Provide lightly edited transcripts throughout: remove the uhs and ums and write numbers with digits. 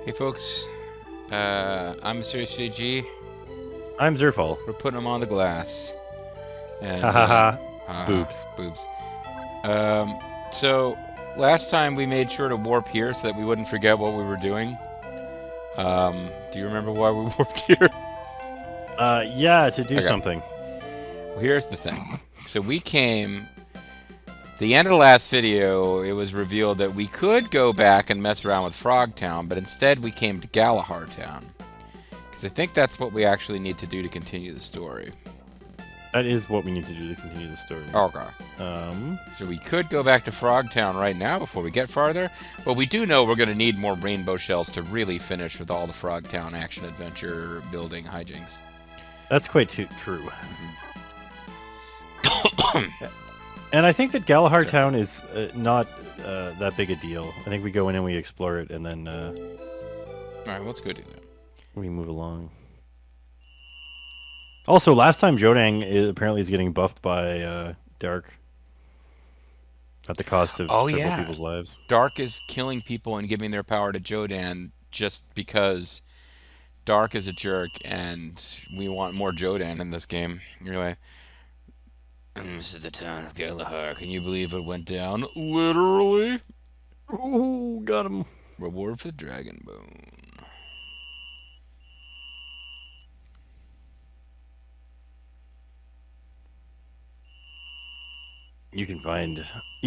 Hey folks, I'm Serious JG. I'm Zerfall. We're putting them on the glass. And, Ha ha ha. haha, Boobs. boobs. So, last time we made sure to warp here so that we wouldn't forget what we were doing. Do you remember why we warped here? Yeah, to do Okay. something. Well, here's the thing. So we came... The end of the last video, it was revealed that we could go back and mess around with Frogtown, but instead we came to Galahar Town. Because I think that's what we actually need to do to continue the story. That is what we need to do to continue the story. Okay. So we could go back to Frogtown right now before we get farther, but we do know we're going to need more rainbow shells to really finish with all the Frogtown action-adventure building hijinks. That's quite true. And I think that Galahar Town is not that big a deal. I think we go in and we explore it, and then Alright, let's go do that. we move along. Also, last time Jodang apparently is getting buffed by Dark at the cost of several people's lives. Dark is killing people and giving their power to Jodan just because Dark is a jerk and we want more Jodan in this game. Anyway, this is the town of Galahar. Can you believe it went down? Literally. Ooh, got him. Reward for the Dragon Bone. You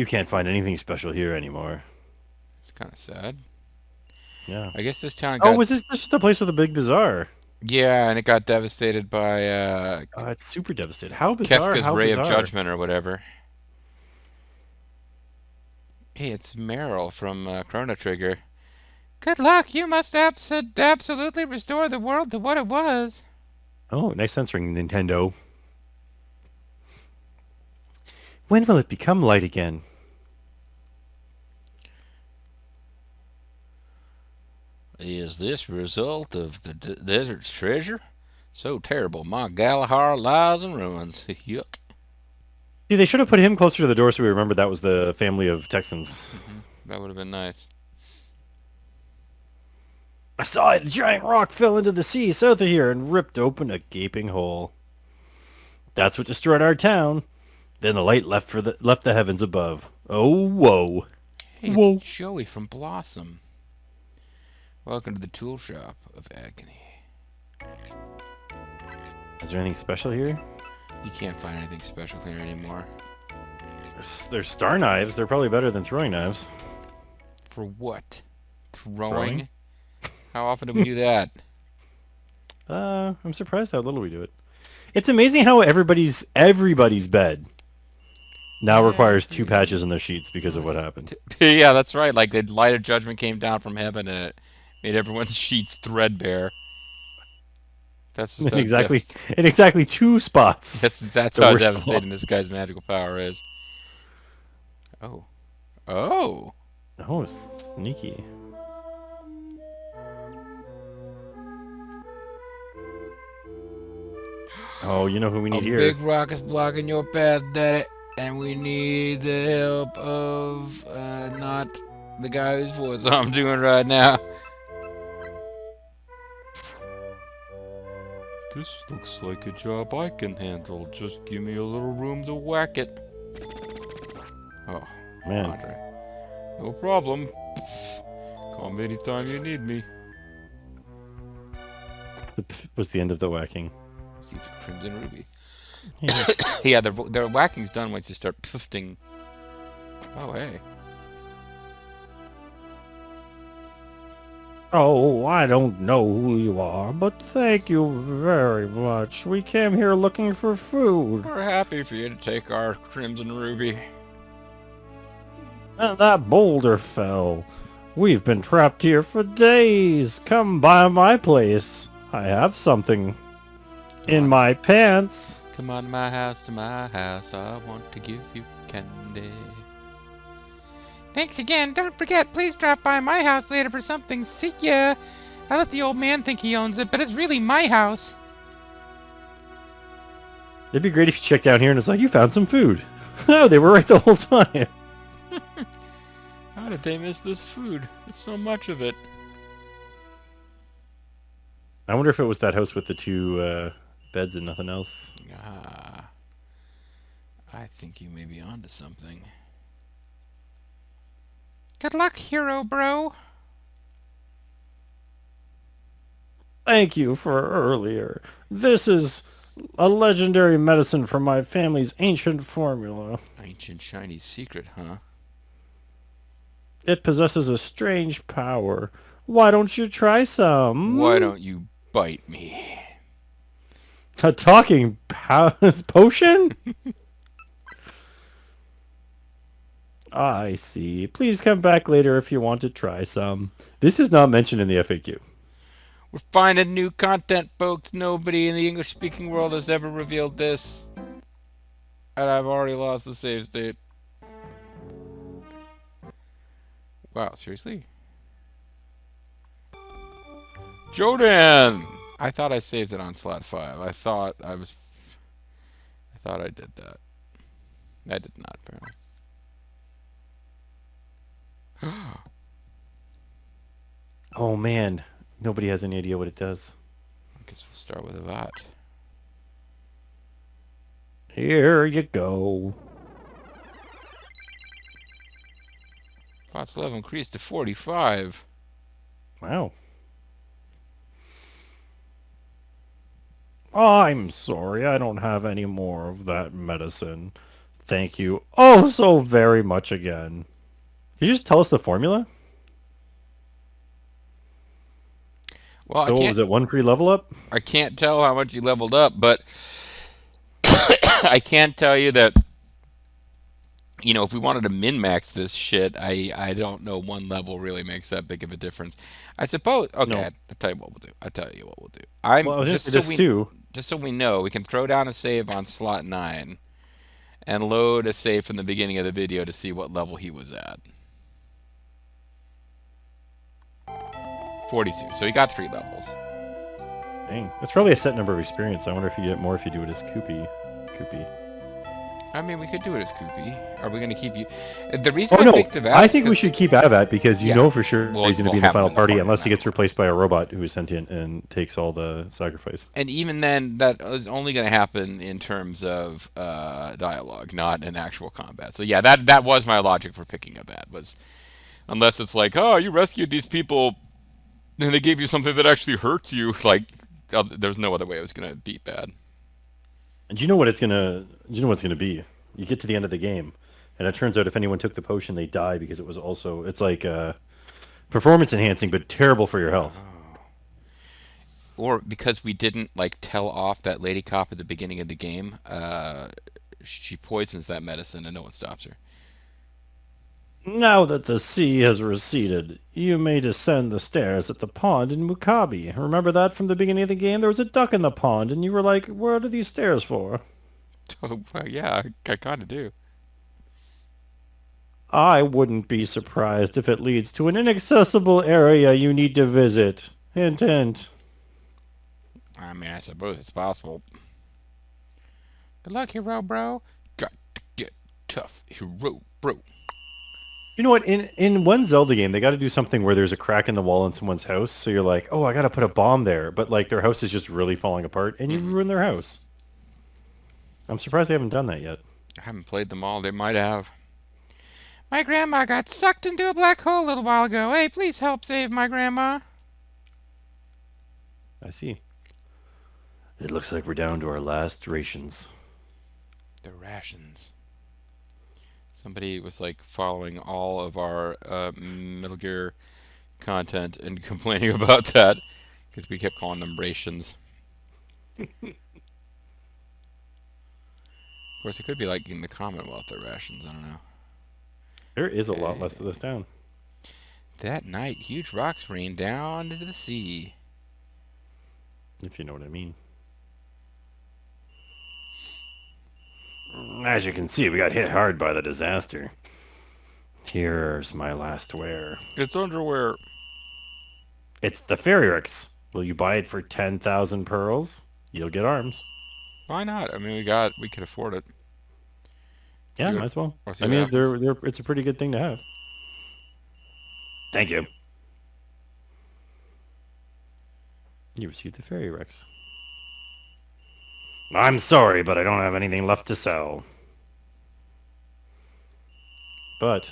can't find anything special here anymore. It's kind of sad. Yeah. I guess this town got... Oh, was this just a place with a big bazaar? Yeah, and it got devastated by It's super devastated. How bizarre! Kefka's How Ray bizarre. of Judgment or whatever. Hey, it's Meryl from Chrono Trigger. Good luck. You must absolutely restore the world to what it was. Oh, nice censoring, Nintendo. When will it become light again? Is this a result of the desert's treasure? So terrible. My Galahar lies in ruins. Yuck. See, they should have put him closer to the door so we remembered that was the family of Texans. That would have been nice. I saw it. A giant rock fell into the sea south of here and ripped open a gaping hole. That's what destroyed our town. Then the light left the heavens above. Oh, whoa. Hey, Whoa. it's Joey from Blossom. Welcome to the tool shop of agony. Is there anything special here? You can't find anything special here anymore. There's star knives. They're probably better than throwing knives. For what? Throwing? How often do we do that? I'm surprised how little we do it. It's amazing how everybody's bed now requires 2 patches in their sheets because of what happened. Yeah, that's right. Like the light of judgment came down from heaven and it made everyone's sheets threadbare. That's just in exactly 2 spots. That's how devastating this guy's magical power is. Oh. Oh. Oh, sneaky. Oh, you know who we need here. A big rock is blocking your path, Daddy, and we need the help of not the guy whose voice I'm doing right now. This looks like a job I can handle. Just give me a little room to whack it. Oh, man. Andre. No problem. Call me anytime you need me. Was the end of the whacking. See if it's Crimson Ruby. Yeah, Yeah, their whacking's done once you start pifting. Oh, hey. Oh, I don't know who you are, but thank you very much. We came here looking for food. We're happy for you to take our Crimson Ruby. And that boulder fell. We've been trapped here for days. Come by my place. I have something in my pants. Come on to my house, I want to give you candy. Thanks again. Don't forget, please drop by my house later for something. See ya. I let the old man think he owns it, but it's really my house. It'd be great if you checked down here and it's like, you found some food. Oh, they were right the whole time. How did they miss this food? There's so much of it. I wonder if it was that house with the two beds and nothing else. Ah, I think you may be onto something. Good luck, hero bro. Thank you for earlier. This is a legendary medicine from my family's ancient formula. Ancient Chinese secret, huh? It possesses a strange power. Why don't you try Why some? don't you bite me? A talking potion? I see. Please come back later if you want to try some. This is not mentioned in the FAQ. We're finding new content, folks. Nobody in the English-speaking world has ever revealed this. And I've already lost the save state. Wow, seriously? Jodan! I thought I saved it on slot 5. I thought I did that. I did not, apparently. Oh man, nobody has any idea what it does. I guess we'll start with a Vat. Here you go. Vat's level increased to 45. Wow. I'm sorry, I don't have any more of that medicine. Thank you oh so very much again. Can you just tell us the formula? Well, So what was it, one free level up? I can't tell how much you leveled up, but I can tell you that, you know, if we wanted to min-max this shit, I don't know one level really makes that big of a difference. I suppose. Okay, No. I'll tell you what we'll do. I'll tell you what we'll do. Well, I was just this too. Just so we know, we can throw down a save on slot 9 and load a save from the beginning of the video to see what level he was at. 42. So he got 3 levels. Dang. It's probably a set number of experience. I wonder if you get more if you do it as Koopy. I mean, we could do it as Koopy. Are we going to keep you? The reason Oh I no, picked Avat I is think we 'cause- should keep Avat because you Yeah. know for sure We'll- he's going to we'll be in the have him final in the party party unless he now. gets replaced by a robot who is sentient and takes all the sacrifice. And even then, that is only going to happen in terms of dialogue, not in actual combat. So yeah, that was my logic for picking Avat, was unless it's like, oh, you rescued these people and they gave you something that actually hurts you, like, there's no other way it was going to beat bad. And do you know what it's gonna? Do you know what it's gonna be? You get to the end of the game, and it turns out if anyone took the potion, they die because it was also it's like performance enhancing, but terrible for your health. Or because we didn't like tell off that lady cop at the beginning of the game, she poisons that medicine and no one stops her. Now that the sea has receded, you may descend the stairs at the pond in Mukabi. Remember that from the beginning of the game? There was a duck in the pond, and you were like, "What are these stairs for?" Oh, well, yeah, I kind of do. I wouldn't be surprised if it leads to an inaccessible area you need to visit. Hint, hint. I mean, I suppose it's possible. Good luck, hero bro. Got to get tough, hero bro. You know what? In one Zelda game, they got to do something where there's a crack in the wall in someone's house, so you're like, "Oh, I got to put a bomb there," but like their house is just really falling apart, and you ruin their house. I'm surprised they haven't done that yet. I haven't played them all. They might have. My grandma got sucked into a black hole a little while ago. Hey, please help save my grandma. I see. It looks like we're down to our last rations. The rations. Somebody was like following all of our Metal Gear content and complaining about that because we kept calling them rations. Of course, it could be like in the Commonwealth, the rations. I don't know. There is a lot less of this town. That night, huge rocks rained down into the sea. If you know what I mean. As you can see, we got hit hard by the disaster. Here's my last wear. It's underwear. It's the Ferrix. Will you buy it for 10,000 pearls? You'll get arms. Why not? I mean, we could afford it. Yeah, See might what- as well. or see I what mean, happens. it's a pretty good thing to have. Thank you. You received the fairy Rex. I'm sorry, but I don't have anything left to sell. But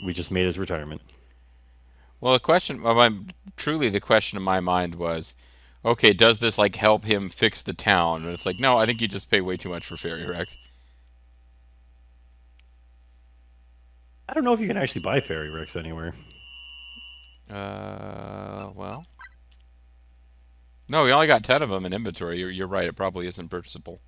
we just made his retirement. Well, truly the question in my mind was, okay, does this like help him fix the town? And it's like, no, I think you just pay way too much for Fairy Rex. I don't know if you can actually buy fairy Rex anywhere. Well, no, we only got 10 of them in inventory. You're right. It probably isn't purchasable.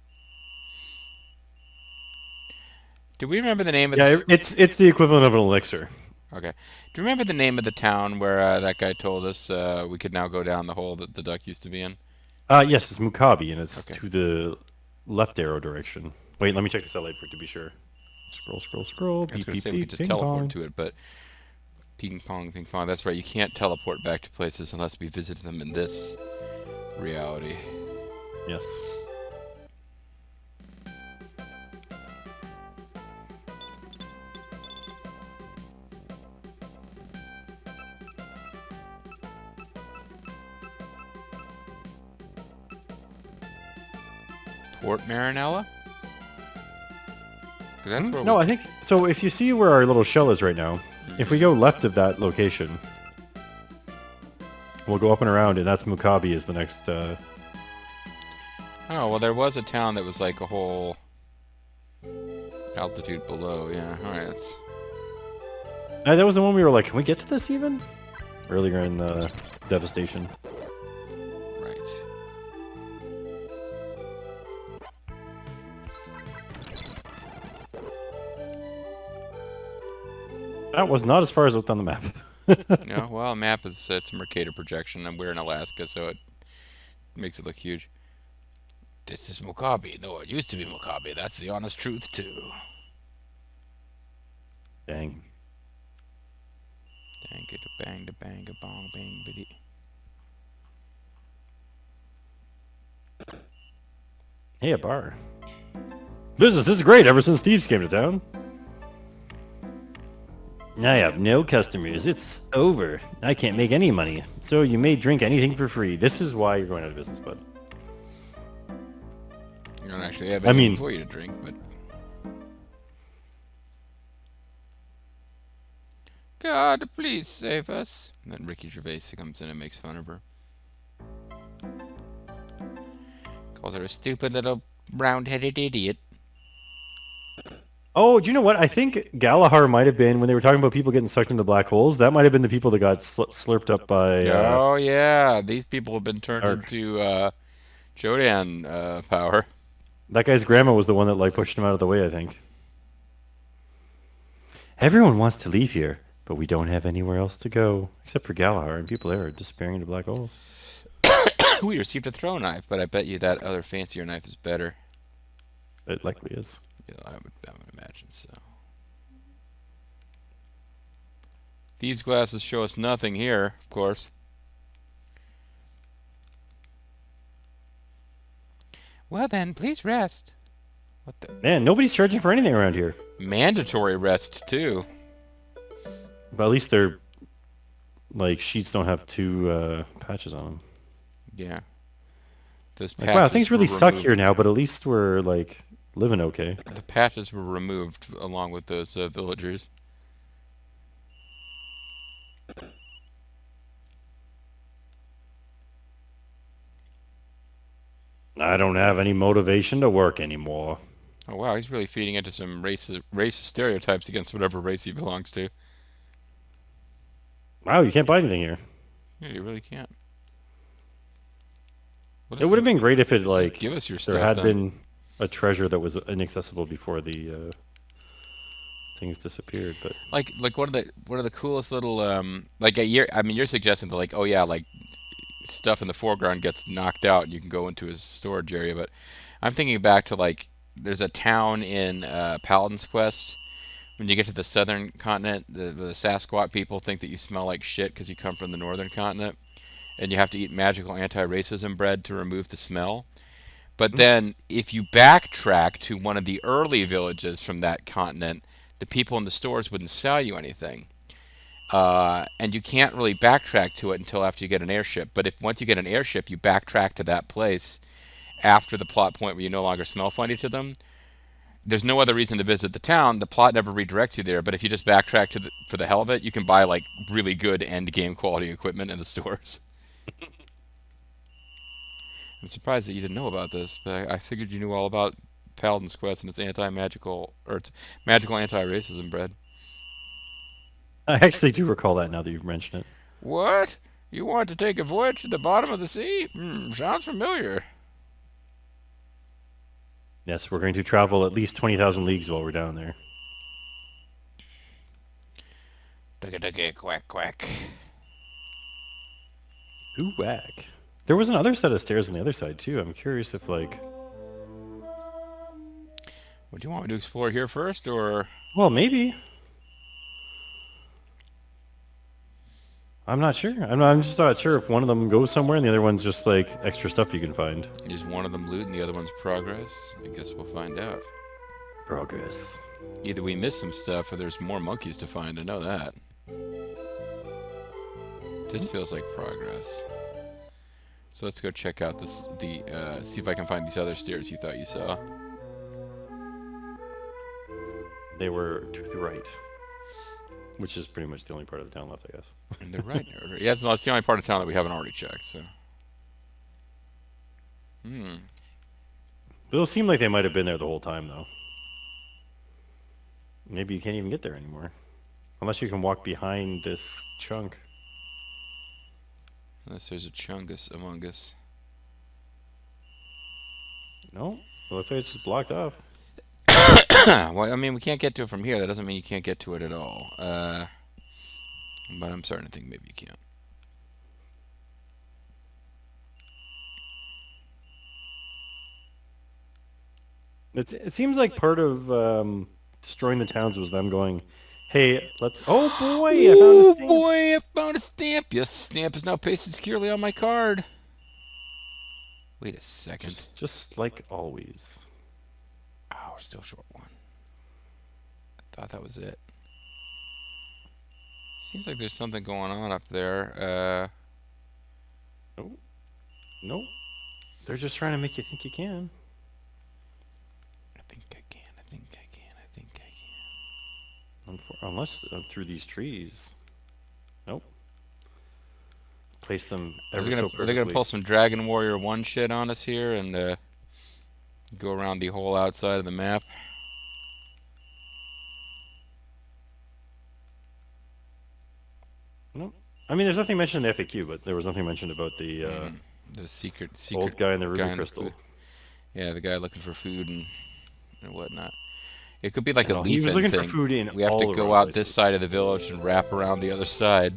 Do we remember the name of Yeah, this? it's the equivalent of an elixir. Okay. Do you remember the name of the town where that guy told us we could now go down the hole that the duck used to be in? Yes, it's Mukabi, and it's Okay. to the left arrow direction. Wait, let me check the satellite for it to be sure. Scroll, scroll, scroll. I was Beep, going to beep, say we could beep. just Ping teleport pong. to it, but ping pong, ping pong. That's right. You can't teleport back to places unless we visit them in this reality. Yes. Port Marinella? 'Cause that's where No, we... I think so. If you see where our little shell is right now, if we go left of that location, we'll go up and around, and that's Mukabi is the next. Oh, well, there was a town that was like a whole altitude below. Yeah, alright, that's... That was the one we were like, can we get to this even? Earlier in the devastation. Right. That was not as far as looked on the map. No, well, map is it's a Mercator projection, and we're in Alaska, so it makes it look huge. This is Mukabi. No, it used to be Mukabi. That's the honest truth, too. Dang. Dang it, bang, da bang, a bong, bang, biddy. Hey, a bar. Business is great ever since thieves came to town. I have no customers. It's over. I can't make any money. So you may drink anything for free. This is why you're going out of business, bud. You don't actually have I anything mean- for you to drink, but... God, please save us. And then Ricky Gervais comes in and makes fun of her. Calls her a stupid little round-headed idiot. Oh, do you know what? I think Galahar might have been, when they were talking about people getting sucked into black holes, that might have been the people that got slurped up by... Oh, yeah. These people have been turned Or- into Jodan power. That guy's grandma was the one that like pushed him out of the way, I think. Everyone wants to leave here, but we don't have anywhere else to go. Except for Galahar, and people there are disappearing into black holes. We received a throw knife, but I bet you that other fancier knife is better. It likely is. Yeah, I would imagine so. Thieves' glasses show us nothing here, of course. Well then, please rest. What the? Man, nobody's charging for anything around here. Mandatory rest, too. But at least their like sheets don't have two patches on them. Yeah. Those Like, patches wow, things really were suck removed. here now, but at least we're like living okay. The patches were removed along with those villagers. I don't have any motivation to work anymore. Oh wow, he's really feeding into some racist stereotypes against whatever race he belongs to. Wow, you can't buy anything here. Yeah, you really can't. It would have been great if it Just like give us your there stuff, had then. been a treasure that was inaccessible before the things disappeared. But Like one of the coolest little you're suggesting that like, oh yeah, like stuff in the foreground gets knocked out and you can go into his storage area, but I'm thinking back to like there's a town in Paladin's Quest. When you get to the southern continent, the Sasquatch people think that you smell like shit because you come from the northern continent, and you have to eat magical anti-racism bread to remove the smell. But then, if you backtrack to one of the early villages from that continent, the people in the stores wouldn't sell you anything. And you can't really backtrack to it until after you get an airship. But if once you get an airship, you backtrack to that place after the plot point where you no longer smell funny to them. There's no other reason to visit the town. The plot never redirects you there. But if you just backtrack for the hell of it, you can buy like really good end game quality equipment in the stores. I'm surprised that you didn't know about this, but I figured you knew all about Paladin's Quest and its anti-magical or its magical anti-racism bread. I actually do recall that now that you've mentioned it. What? You want to take a voyage to the bottom of the sea? Sounds familiar. Yes, we're going to travel at least 20,000 leagues while we're down there. Dugga quack quack. Ooh, whack. There was another set of stairs on the other side, too. I'm curious if, like... Would you want me to explore here first, or...? Well, maybe. I'm not sure. I'm just not sure if one of them goes somewhere and the other one's just, like, extra stuff you can find. Is one of them loot and the other one's progress? I guess we'll find out. Progress. Either we miss some stuff or there's more monkeys to find, I know that. This feels like progress. So let's go check out see if I can find these other stairs you thought you saw. They were to the right. Which is pretty much the only part of the town left, I guess. And they're right. Yeah, it's the only part of town that we haven't already checked, so. Those seem like they might have been there the whole time, though. Maybe you can't even get there anymore. Unless you can walk behind this chunk. Unless there's a chungus among us. No? It looks like it's just blocked off. Well, I mean, we can't get to it from here. That doesn't mean you can't get to it at all. But I'm starting to think maybe you can't. It seems like part of destroying the towns was them going, hey, let's... Oh, boy! I found a Oh, stamp. boy, I found a stamp. Yes, the stamp is now pasted securely on my card. Wait a second. Just like always. Oh, we're still short one. I thought that was it. Seems like there's something going on up there. Nope. Nope. They're just trying to make you think you can. I think I can. I think I can. I think I can. Unless through these trees. Nope. Place them Are ever they so gonna perfectly. pull some Dragon Warrior 1 shit on us here and go around the whole outside of the map? Nope. I mean, there's nothing mentioned in the FAQ, but there was nothing mentioned about the The secret old guy in the ruby guy crystal. Yeah, the guy looking for food and whatnot. It could be like a No, he was leaf looking thing. for food in We have all to the go wrong out places. this side of the village and wrap around the other side.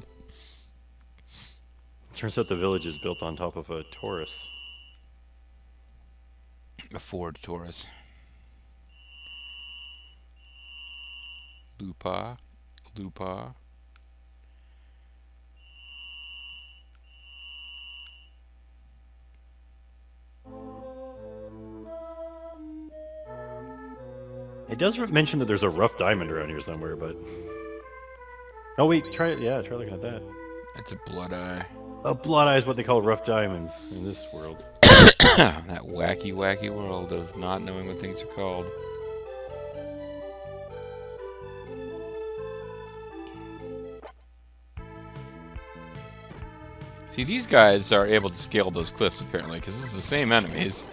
Turns out the village is built on top of a Taurus. A Ford Taurus. Lupa. Lupa. It does mention that there's a rough diamond around here somewhere, but... Oh wait, try looking at that. That's a blood eye. A blood eye is what they call rough diamonds in this world. That wacky, wacky world of not knowing what things are called. See, these guys are able to scale those cliffs, apparently, because this is the same enemies.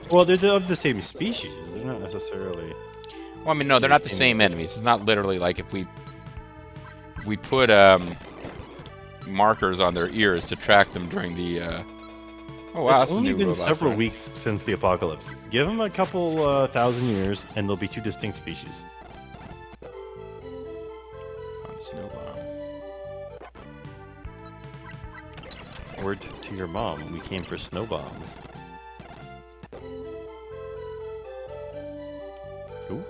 Well, they're of the same species. They're not necessarily... Well, I mean, no, they're not the same enemies. It's not literally like if we put markers on their ears to track them during the... Oh, wow, It's that's a only new been robot several friend. weeks since the apocalypse. Give them a couple thousand years, and they'll be two distinct species. Found snow bomb. Word to your mom, we came for snow bombs. Ooh.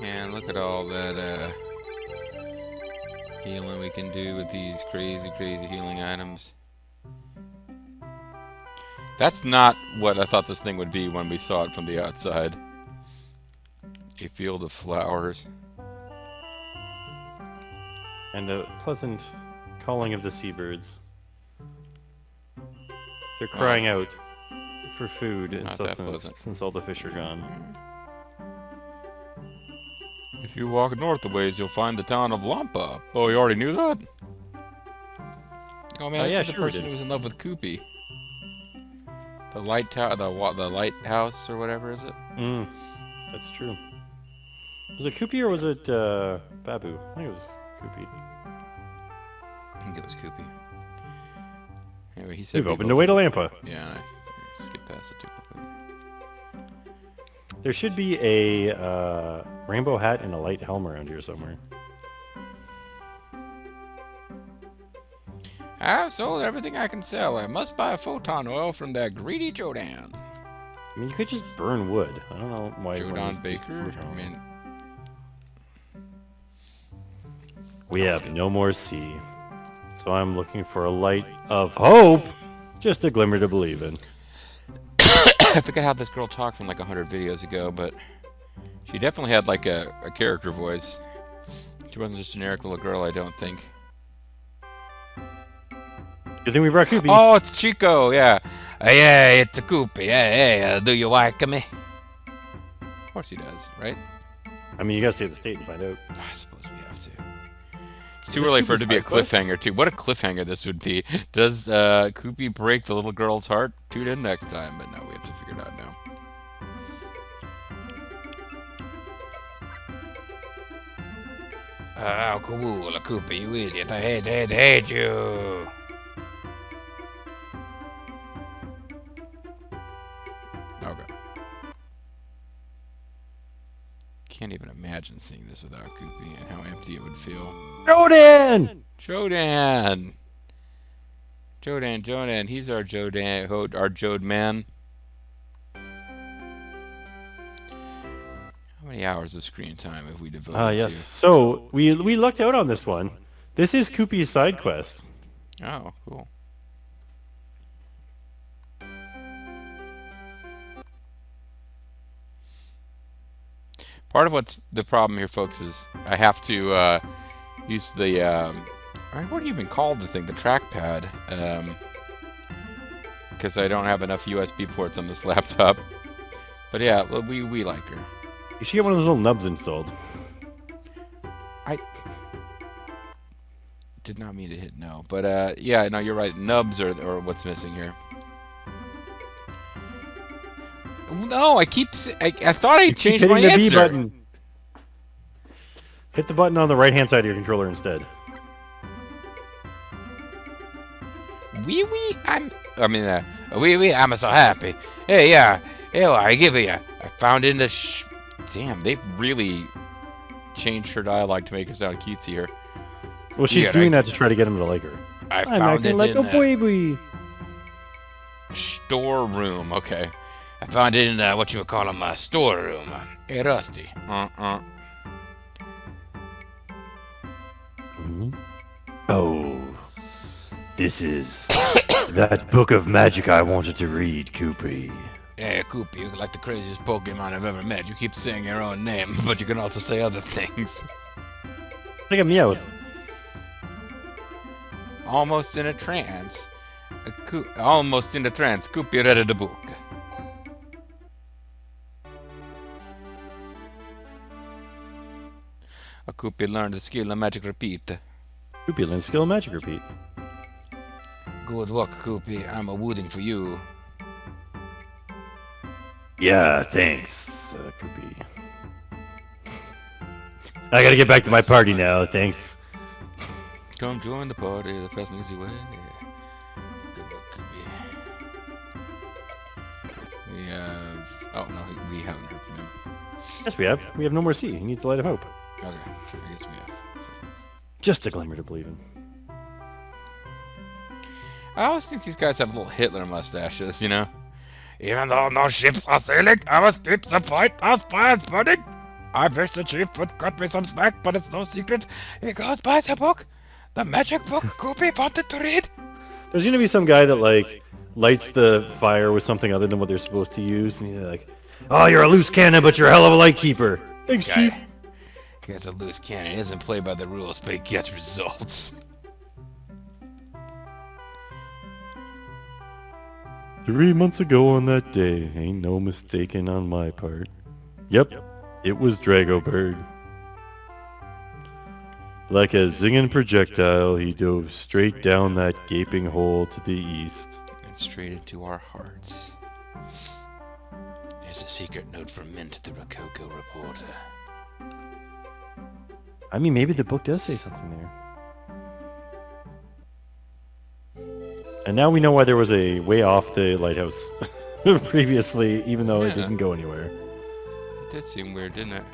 Man, look at all that healing we can do with these crazy, crazy healing items. That's not what I thought this thing would be when we saw it from the outside. A field of flowers. And a pleasant calling of the seabirds. They're crying out for food and not that sustenance pleasant. since all the fish are gone. If you walk north a ways, you'll find the town of Lampa. Oh, you already knew that? Oh man, this yeah, is the sure we person did. who was in love with Koopy. The light tower, the lighthouse or whatever is it? That's true. Was it Koopy or was it Babu? I think it was Koopy. I think it was Koopy. Anyway, he said We've opened the way to Lampa. Yeah, I skipped past it too quickly. There should be a rainbow hat and a light helm around here somewhere. I've sold everything I can sell. I must buy a photon oil from that greedy Jodan. I mean, you could just burn wood. I don't know why. Jodan Baker? I mean, we have no more sea. So I'm looking for a light of hope. Just a glimmer to believe in. I forget how this girl talked from like 100 videos ago, but she definitely had like a character voice. She wasn't just a generic little girl, I don't think. Good thing we brought Koopy. Oh, it's Chico, yeah. Yeah, it's a Koopy. Hey, do you like me? Of course he does, right? I mean, you gotta stay at the state and find out. I suppose we have to. It's too early for it to be a cliffhanger, too. What a cliffhanger this would be. Does Koopy break the little girl's heart? Tune in next time. But no, we have to figure it out now. Oh, cool, Koopy, you idiot. I hate you. Okay. Can't even imagine seeing this without Koopy and how empty it would feel. Jodan! Jodan. He's our Jode man. How many hours of screen time have we devoted Yes. So, we lucked out on this one. This is Koopy's side quest. to? Oh, cool. Part of what's the problem here, folks, is I have to use the what do you even call the thing? The trackpad, because I don't have enough USB ports on this laptop. But yeah, we like her. You should get one of those little nubs installed. I did not mean to hit no, but yeah, no, you're right. Nubs are what's missing here. No, I thought I changed my Hitting the B answer. button. Hit the button on the right-hand side of your controller instead. I'm so happy. Hey, yeah, I give you. I found in the damn, they've really changed her dialogue to make her sound cutesy here. Well, she's Yeah, doing that to try to get him to like her. I I'm found acting it like in a the baby. storeroom. Okay, I found it in the what you would call them storeroom. Hey, Rusty. Oh, this is that book of magic I wanted to read, Koopy. Hey, Koopy, you're like the craziest Pokemon I've ever met. You keep saying your own name, but you can also say other things. Like a Meowth. Almost in a trance. Almost in a trance. Koopy read the book. A Koopy learned the skill of magic repeat. Koopy learned skill of magic repeat. Good work, Koopy. I'm a-wooding for you. Yeah, thanks, Koopy. I gotta get back to my party now, thanks. Come join the party the fast and easy way. Yeah. Good luck, Koopy. We have... Oh, no, we haven't heard from him. Yes, we have. We have no more sea. He needs the light of hope. Okay, I guess we have. Just a glimmer to believe in. I always think these guys have little Hitler mustaches, you know? Even though no ships are sailing, I must keep the fight as fire is burning. I wish the chief would cut me some slack, but it's no secret. He goes by the book. The magic book Koopy wanted to read. There's gonna be some guy that, like, lights the fire with something other than what they're supposed to use, and he's like, "Oh, you're a loose cannon, but you're a hell of a light keeper." Thanks, Chief. Guy's a loose cannon. He doesn't play by the rules, but he gets results. 3 months ago on that day, ain't no mistaking on my part. Yep, it was Dragobird. Like a zinging projectile, he dove straight down that gaping hole to the east. And straight into our hearts. There's a secret note from Mint, the Rococo reporter. I mean, maybe the book does say something there. And now we know why there was a way off the lighthouse previously, even though it didn't go anywhere. It did seem weird, didn't it?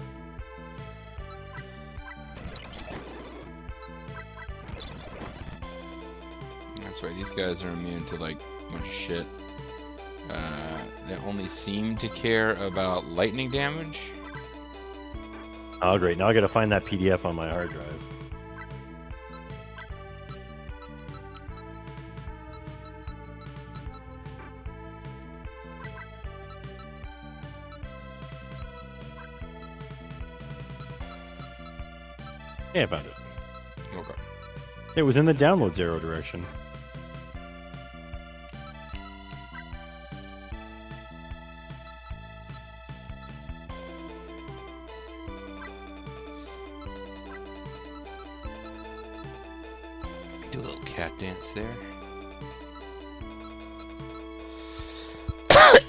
That's right, these guys are immune to, like, a bunch of shit. They only seem to care about lightning damage. Oh, great. Now I gotta find that PDF on my hard drive. Yeah, I found it. Okay. It was in the downloads arrow direction. Do a little cat dance there.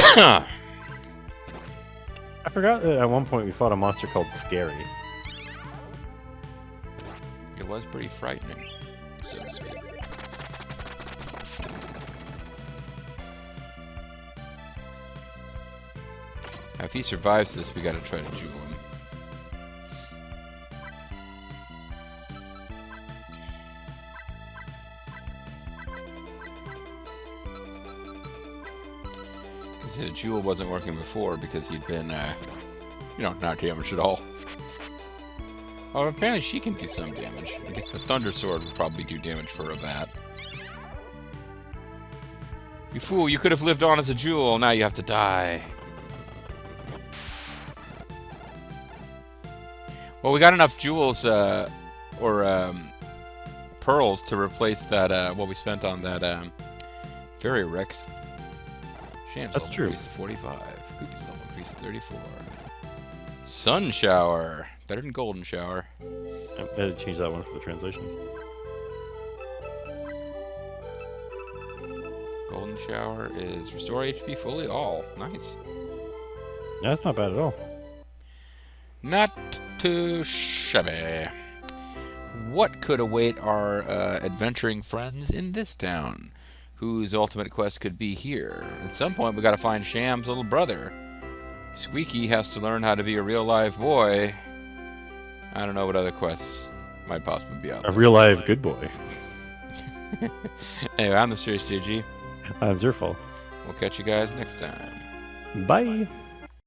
I forgot that at one point we fought a monster called Scary. It was pretty frightening, so to speak. Now, if he survives this, we gotta try to jewel him. Because the jewel wasn't working before because he'd been, not damaged at all. Oh, apparently she can do some damage. I guess the Thunder Sword would probably do damage for a bat. You fool, you could have lived on as a jewel, now you have to die. Well, we got enough jewels, pearls to replace that, what we spent on that, Fairy Rex. Sham's That's level true. increased to 45. Koopy's level increased to 34. Sun Shower. Better than Golden Shower. I had to change that one for the translation. Golden Shower is restore HP fully all. Nice. Yeah, that's not bad at all. Not too shabby. What could await our adventuring friends in this town, whose ultimate quest could be here? At some point, we gotta find Sham's little brother. Squeaky has to learn how to be a real live boy. I don't know what other quests might possibly be out there. A real live good boy. Anyway, I'm the Serious JG. I'm Zerfall. We'll catch you guys next time. Bye.